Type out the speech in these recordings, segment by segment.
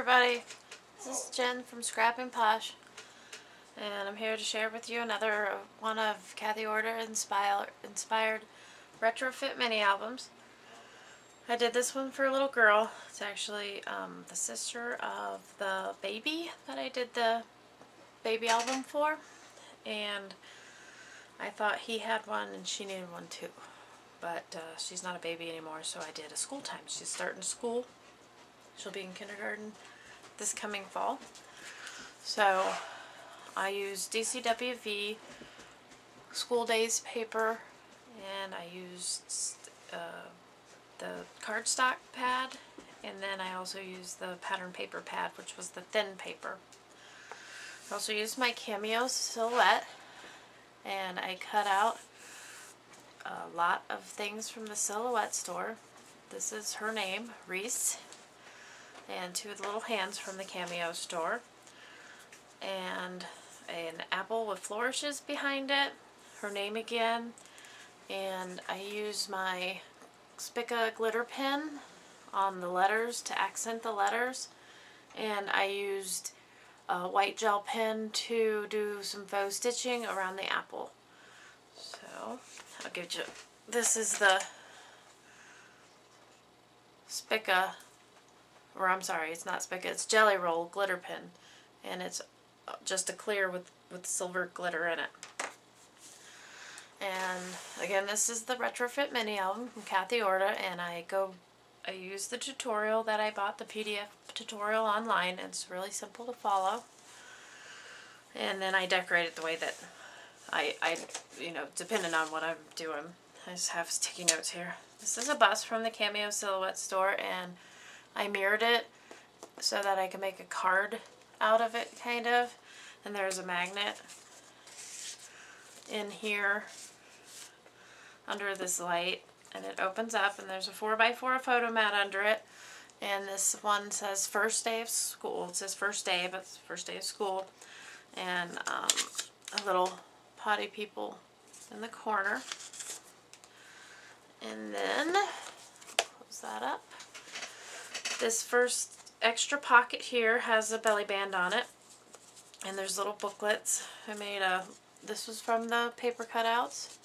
everybody, this is Jen from Scrap and Posh, and I'm here to share with you another one of Kathy Orta inspired retrofit mini albums. I did this one for a little girl. It's actually the sister of the baby that I did the baby album for, and I thought he had one and she needed one too, but she's not a baby anymore, so I did a school time. She's starting school. She'll be in kindergarten this coming fall. So I used DCWV school days paper, and I used the cardstock pad, and then I also used the pattern paper pad, which was the thin paper. I also used my Cameo silhouette, and I cut out a lot of things from the silhouette store. This is her name, Reese, and two little hands from the Cameo store, and an apple with flourishes behind it, her name again, and I used my Spica glitter pen on the letters to accent the letters, and I used a white gel pen to do some faux stitching around the apple. So I'll give you, this is the Spica, or I'm sorry, it's not Spica, it's Jelly Roll glitter pen, and it's just a clear with silver glitter in it. And again, this is the retrofit mini album from Kathy Orta, and I use the tutorial that I bought, the PDF tutorial online. It's really simple to follow, and then I decorate it the way that I you know, depending on what I'm doing. I just have sticky notes here. This is a bust from the Cameo Silhouette store, and I mirrored it so that I can make a card out of it, kind of. And there's a magnet in here under this light, and it opens up, and there's a 4x4 photo mat under it. And this one says first day of school. It says first day, but it's first day of school. And a little potty people in the corner. And then close that up. This first extra pocket here has a belly band on it, and there's little booklets. I made this was from the paper cutouts.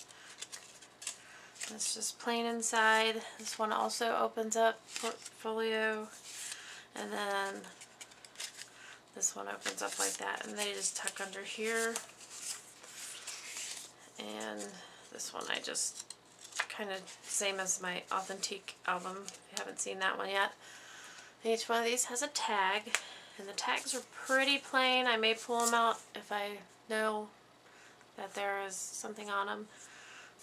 It's just plain inside. This one also opens up, portfolio, and then this one opens up like that, and they just tuck under here. And this one I just kind of same as my Authentique album, if you haven't seen that one yet. Each one of these has a tag, and the tags are pretty plain. I may pull them out if I know that there is something on them.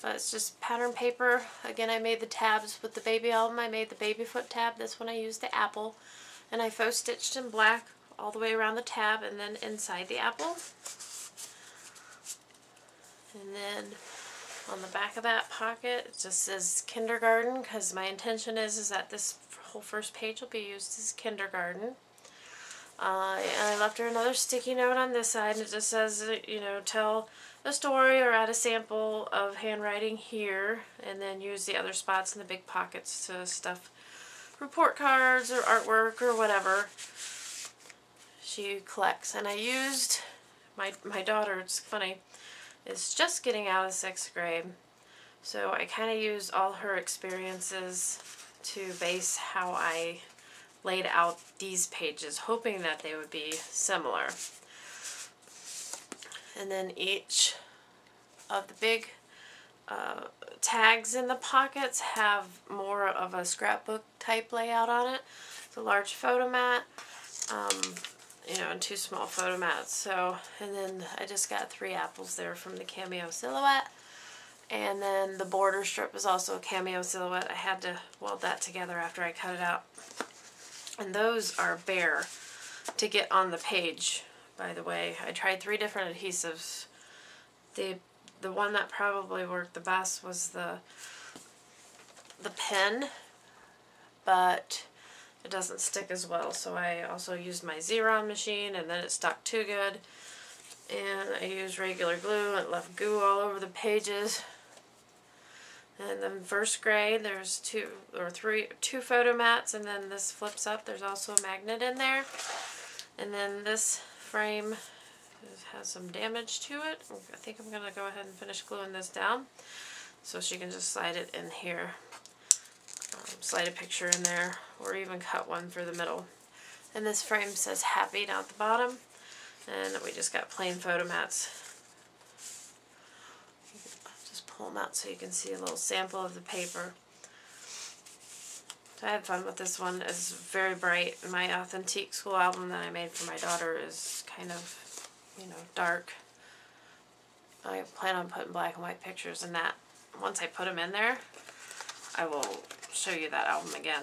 But it's just pattern paper. Again, I made the tabs with the baby album. I made the baby foot tab. This one I used the apple. And I faux stitched in black all the way around the tab and then inside the apple. And then on the back of that pocket, it just says kindergarten, because my intention is that this whole first page will be used as kindergarten. And I left her another sticky note on this side, and it just says, you know, tell a story or add a sample of handwriting here, and then use the other spots in the big pockets to stuff report cards or artwork or whatever she collects. And I used my daughter, it's funny, is just getting out of 6th grade, so I kind of used all her experiences to base how I laid out these pages, hoping that they would be similar. And then each of the big tags in the pockets have more of a scrapbook type layout on it. It's a large photo mat, you know, and 2 small photo mats. So, and then I just got 3 apples there from the Cameo Silhouette. And then the border strip is also a Cameo Silhouette. I had to weld that together after I cut it out. And those are bare to get on the page, by the way. I tried 3 different adhesives. The one that probably worked the best was the pen, but it doesn't stick as well. So I also used my Xeron machine, and then it stuck too good. And I used regular glue, and it left goo all over the pages. And then first grade, there's two photo mats, and then this flips up. There's also a magnet in there. And then this frame has some damage to it. I think I'm going to go ahead and finish gluing this down so she can just slide it in here. Slide a picture in there, or even cut one for the middle. And this frame says happy down at the bottom. And we just got plain photo mats. Just pull them out so you can see a little sample of the paper. So I had fun with this one. It's very bright. My authentic school album that I made for my daughter is kind of, you know, dark. I plan on putting black and white pictures in that. Once I put them in there, I will show you that album again.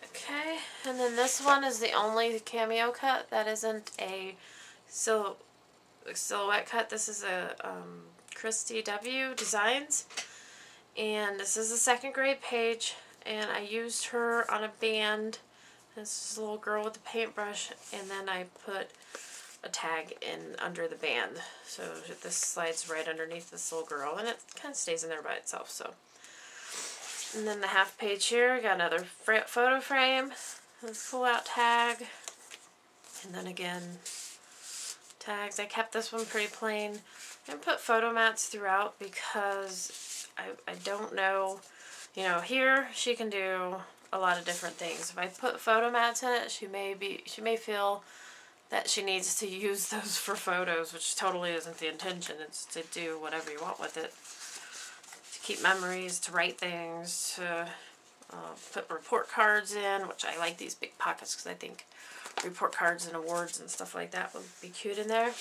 Okay, and then this one is the only cameo cut that isn't a silhouette cut. This is a Christy W. Designs, and this is the second grade page, and I used her on a band. This is a little girl with a paintbrush, and then I put a tag in under the band, so this slides right underneath this little girl, and it kind of stays in there by itself. So, and then the half page here, got another photo frame, a pull-out tag, and then again tags. I kept this one pretty plain. I put photo mats throughout because I don't know, you know, here she can do a lot of different things. If I put photo mats in it, she may feel that she needs to use those for photos, which totally isn't the intention. It's to do whatever you want with it. To keep memories, to write things, to put report cards in, which I like these big pockets because I think report cards and awards and stuff like that would be cute in there.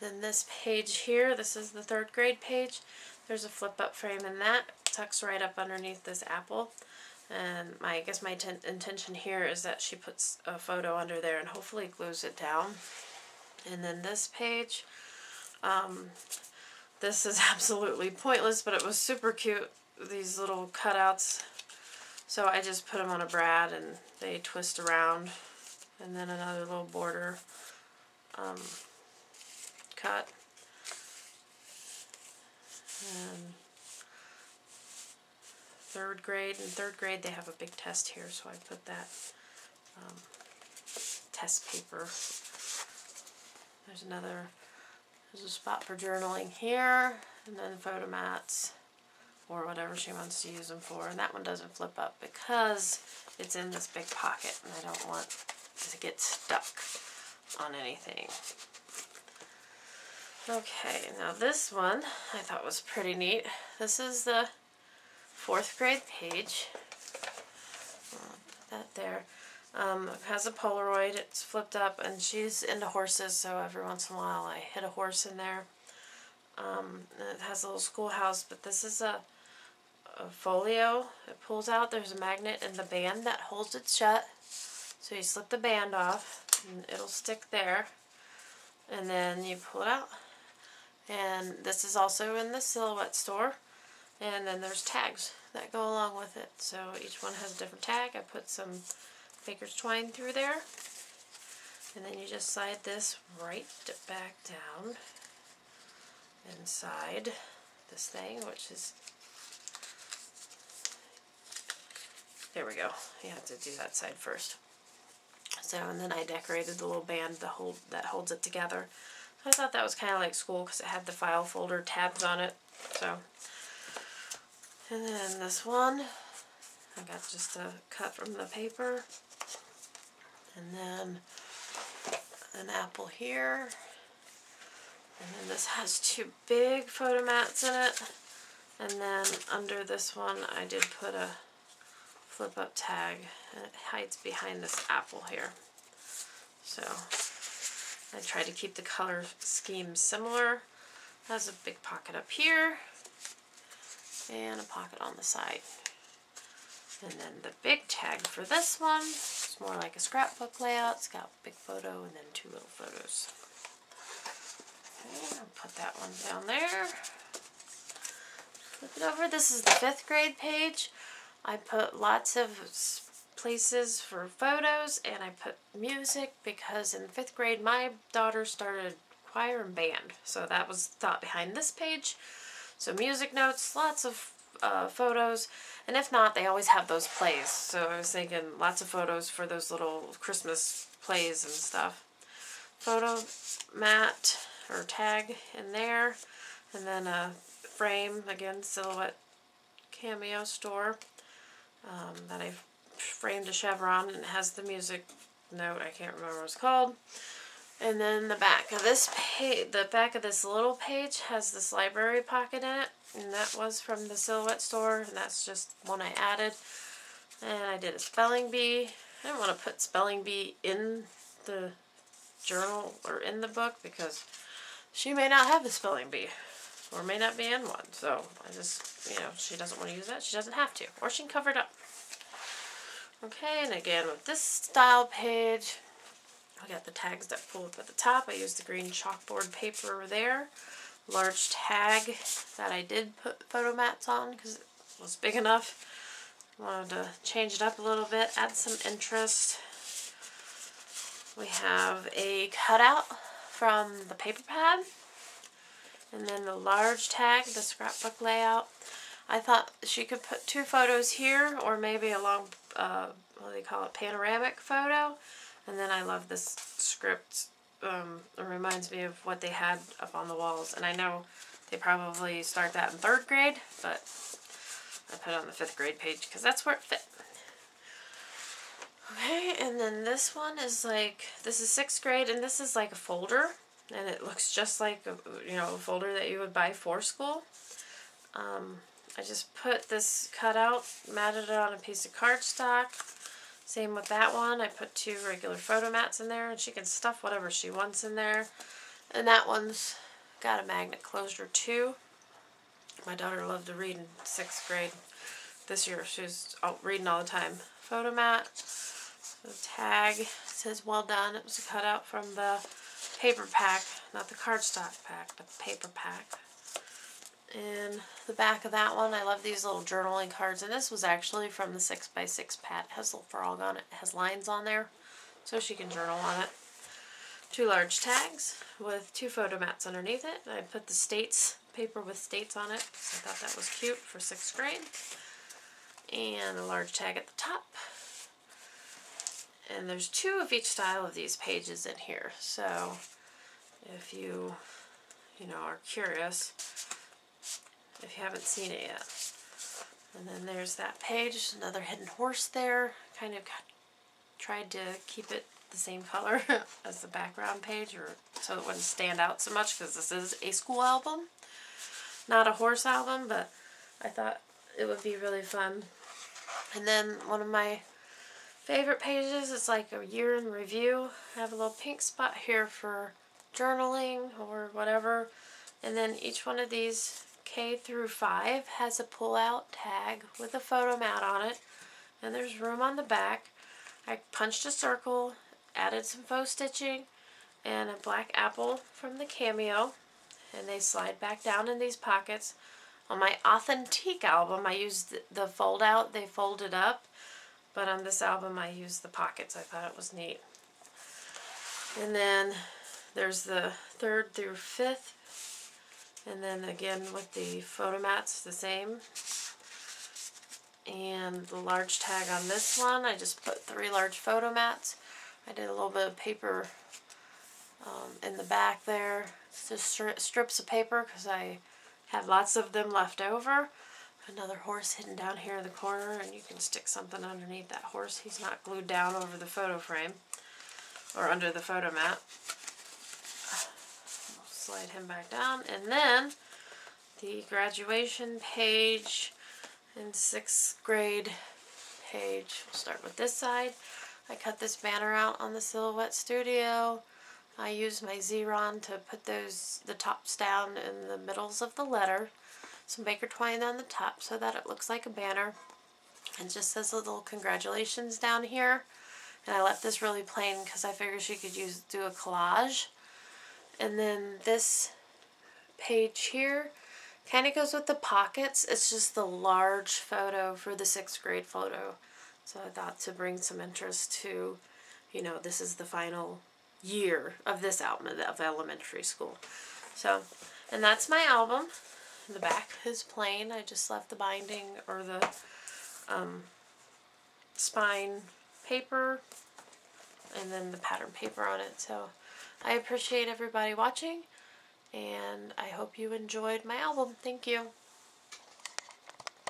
Then this page here, this is the third grade page. There's a flip up frame in that. It tucks right up underneath this apple. And I guess my intention here is that she puts a photo under there and hopefully glues it down. And then this page, this is absolutely pointless, but it was super cute, these little cutouts. So I just put them on a brad and they twist around. And then another little border cut. And third grade. In third grade they have a big test here, so I put that test paper. There's a spot for journaling here, and then photo mats, or whatever she wants to use them for. And that one doesn't flip up because it's in this big pocket, and I don't want it to get stuck on anything. Okay, now this one I thought was pretty neat. This is the fourth grade page. Put that there. It has a Polaroid. It's flipped up, and she's into horses, so every once in a while I hit a horse in there. And it has a little schoolhouse, but this is a folio. It pulls out. There's a magnet in the band that holds it shut. So you slip the band off, and it'll stick there. And then you pull it out. And this is also in the Silhouette store. And then there's tags that go along with it. So each one has a different tag. I put some baker's twine through there. And then you just slide this right back down inside this thing, which is, there we go. You have to do that side first. So, and then I decorated the little band that holds it together. I thought that was kind of like school because it had the file folder tabs on it. So, and then this one, I got just a cut from the paper. And then an apple here. And then this has two big photo mats in it. And then under this one, I did put a flip up tag, and it hides behind this apple here. So I tried to keep the color scheme similar. It has a big pocket up here and a pocket on the side. And then the big tag for this one, it's more like a scrapbook layout. It's got a big photo and then two little photos. Okay, I'll put that one down there. Flip it over. This is the 5th grade page. I put lots of places for photos, and I put music because in 5th grade my daughter started choir and band. So that was the thought behind this page. So music notes, lots of photos, and if not, they always have those plays. So I was thinking lots of photos for those little Christmas plays and stuff. Photo mat or tag in there, and then a frame, again, Silhouette Cameo store that I framed a chevron, and it has the music note. I can't remember what it's called. And then the back of this page, the back of this little page has this library pocket in it, and that was from the Silhouette store, and that's just one I added. And I did a spelling bee. I didn't want to put spelling bee in the journal or in the book because she may not have a spelling bee or may not be in one. So I just, you know, she doesn't want to use that. She doesn't have to, or she can cover it up. Okay, and again with this style page, I got the tags that pull up at the top. I used the green chalkboard paper there. Large tag that I did put photo mats on because it was big enough. Wanted to change it up a little bit, add some interest. We have a cutout from the paper pad. And then the large tag, the scrapbook layout. I thought she could put 2 photos here, or maybe a long, what do they call it, panoramic photo. And then I love this script. It reminds me of what they had up on the walls. And I know they probably start that in 3rd grade, but I put it on the 5th grade page because that's where it fit. Okay, and then this one is like, this is 6th grade, and this is like a folder. And it looks just like a, you know, a folder that you would buy for school. I just put this cutout, matted it on a piece of cardstock. Same with that one. I put 2 regular photo mats in there, and she can stuff whatever she wants in there. And that one's got a magnet closure too. My daughter loved to read in 6th grade. This year she was reading all the time. Photo mat. The tag says well done. It was a cutout from the paper pack, not the cardstock pack, but the paper pack. And the back of that one, I love these little journaling cards, and this was actually from the 6x6 pad. It has a little frog on it. It has lines on there, so she can journal on it. 2 large tags with 2 photo mats underneath it. I put the states, paper with states on it, because I thought that was cute for 6th grade. And a large tag at the top. And there's 2 of each style of these pages in here, so if you know, are curious, if you haven't seen it yet. And then there's that page, another hidden horse there. Kind of tried to keep it the same color as the background page, or so it wouldn't stand out so much, because this is a school album, not a horse album, but I thought it would be really fun. And then one of my favorite pages is like a year in review. I have a little pink spot here for journaling or whatever. And then each one of these K through 5 has a pull-out tag with a photo mat on it. And there's room on the back. I punched a circle, added some faux stitching, and a black apple from the Cameo. And they slide back down in these pockets. On my Authentique album, I used the fold-out. They folded up. But on this album, I used the pockets. I thought it was neat. And then there's the 3rd through 5th. And then again with the photo mats, the same. And the large tag on this one, I just put 3 large photo mats. I did a little bit of paper in the back there. It's just strips of paper because I have lots of them left over. Another horse hidden down here in the corner, and you can stick something underneath that horse. He's not glued down over the photo frame or under the photo mat. I'll slide him back down. And then the graduation page in 6th grade page. We'll start with this side. I cut this banner out on the Silhouette Studio. I used my Xeron to put the tops down in the middles of the letter. Some Baker twine on the top so that it looks like a banner. And just says a little congratulations down here. And I left this really plain because I figured she could do a collage. And then this page here kind of goes with the pockets. It's just the large photo for the 6th grade photo. So I thought to bring some interest to, you know, this is the final year of this album of elementary school. So, and that's my album. The back is plain. I just left the binding or the spine paper and then the pattern paper on it. So I appreciate everybody watching, and I hope you enjoyed my album. Thank you.